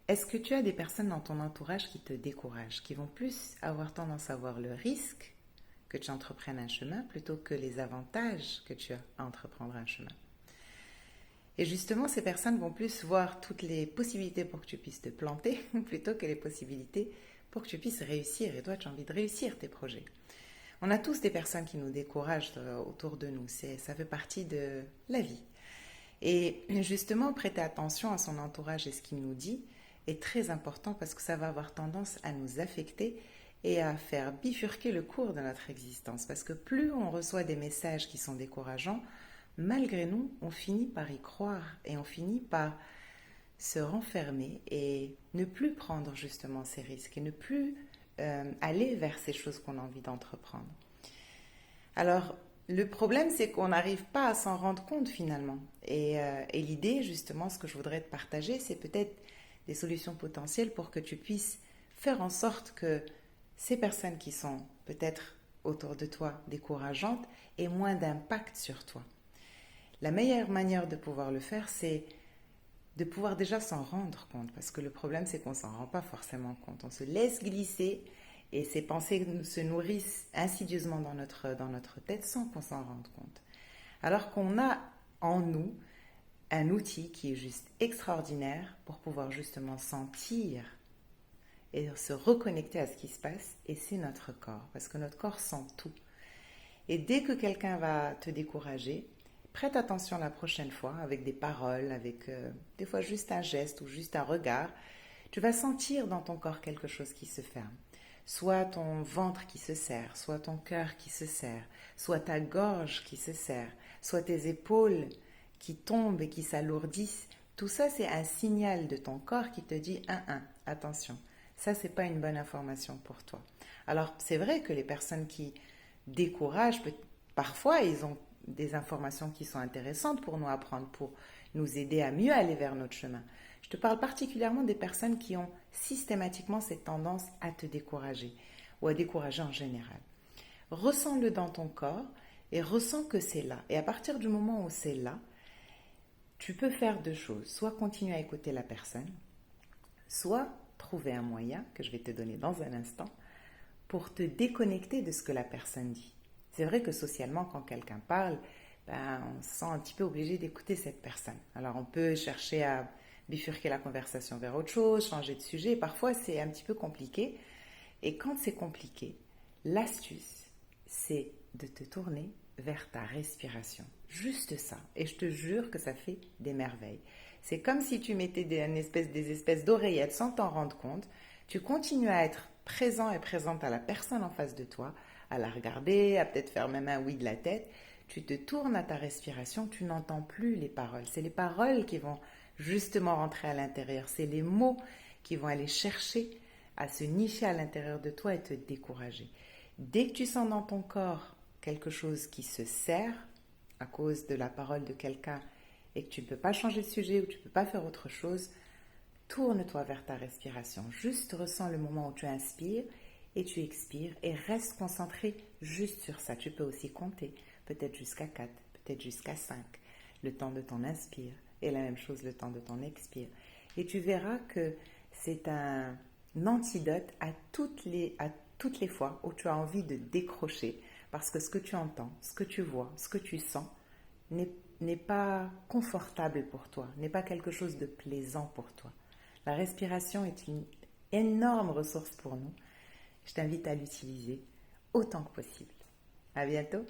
Est-ce que tu as des personnes dans ton entourage qui te découragent, qui vont plus avoir tendance à voir le risque que tu entreprennes un chemin plutôt que les avantages que tu as à entreprendre un chemin? Et justement, ces personnes vont plus voir toutes les possibilités pour que tu puisses te planter plutôt que les possibilités pour que tu puisses réussir. Et toi, tu as envie de réussir tes projets. On a tous des personnes qui nous découragent autour de nous. Ça fait partie de la vie. Et justement, prêter attention à son entourage et ce qu'il nous dit est très important parce que ça va avoir tendance à nous affecter et à faire bifurquer le cours de notre existence. Parce que plus on reçoit des messages qui sont décourageants, malgré nous, on finit par y croire et on finit par se renfermer et ne plus prendre justement ces risques et ne plus aller vers ces choses qu'on a envie d'entreprendre. Alors, le problème, c'est qu'on n'arrive pas à s'en rendre compte finalement. Et l'idée, justement, ce que je voudrais te partager, c'est peut-être des solutions potentielles pour que tu puisses faire en sorte que ces personnes qui sont peut-être autour de toi décourageantes aient moins d'impact sur toi. La meilleure manière de pouvoir le faire, c'est de pouvoir déjà s'en rendre compte. Parce que le problème, c'est qu'on ne s'en rend pas forcément compte. On se laisse glisser et ces pensées se nourrissent insidieusement dans notre tête sans qu'on s'en rende compte. Alors qu'on a en nous un outil qui est juste extraordinaire pour pouvoir justement sentir et se reconnecter à ce qui se passe, et c'est notre corps, parce que notre corps sent tout. Et dès que quelqu'un va te décourager, prête attention la prochaine fois avec des paroles, avec des fois juste un geste ou juste un regard. Tu vas sentir dans ton corps quelque chose qui se ferme. Soit ton ventre qui se serre, soit ton cœur qui se serre, soit ta gorge qui se serre, soit tes épaules qui tombent et qui s'alourdissent. Tout ça, c'est un signal de ton corps qui te dit attention, ça, c'est pas une bonne information pour toi. Alors, c'est vrai que les personnes qui découragent, parfois, ils ont des informations qui sont intéressantes pour nous apprendre, pour nous aider à mieux aller vers notre chemin. Je te parle particulièrement des personnes qui ont systématiquement cette tendance à te décourager ou à décourager en général. Ressens-le dans ton corps et ressens que c'est là. Et à partir du moment où c'est là, tu peux faire deux choses. Soit continuer à écouter la personne, soit trouver un moyen, que je vais te donner dans un instant, pour te déconnecter de ce que la personne dit. C'est vrai que socialement, quand quelqu'un parle, on se sent un petit peu obligé d'écouter cette personne. Alors on peut chercher à bifurquer la conversation vers autre chose, changer de sujet. Parfois, c'est un petit peu compliqué. Et quand c'est compliqué, l'astuce, c'est de te tourner vers ta respiration. Juste ça. Et je te jure que ça fait des merveilles. C'est comme si tu mettais des espèces d'oreillettes sans t'en rendre compte. Tu continues à être présent et présente à la personne en face de toi, à la regarder, à peut-être faire même un oui de la tête. Tu te tournes à ta respiration, tu n'entends plus les paroles. C'est les paroles qui vont justement rentrer à l'intérieur. C'est les mots qui vont aller chercher à se nicher à l'intérieur de toi et te décourager. Dès que tu sens dans ton corps quelque chose qui se serre à cause de la parole de quelqu'un et que tu ne peux pas changer de sujet ou tu ne peux pas faire autre chose, tourne-toi vers ta respiration. Juste ressens le moment où tu inspires et tu expires et reste concentré juste sur ça. Tu peux aussi compter, peut-être jusqu'à 4, peut-être jusqu'à 5, le temps de ton inspire et la même chose le temps de ton expire. Et tu verras que c'est un antidote à toutes les fois où tu as envie de décrocher parce que ce que tu entends, ce que tu vois, ce que tu sens n'est pas confortable pour toi, n'est pas quelque chose de plaisant pour toi. La respiration est une énorme ressource pour nous. Je t'invite à l'utiliser autant que possible. À bientôt.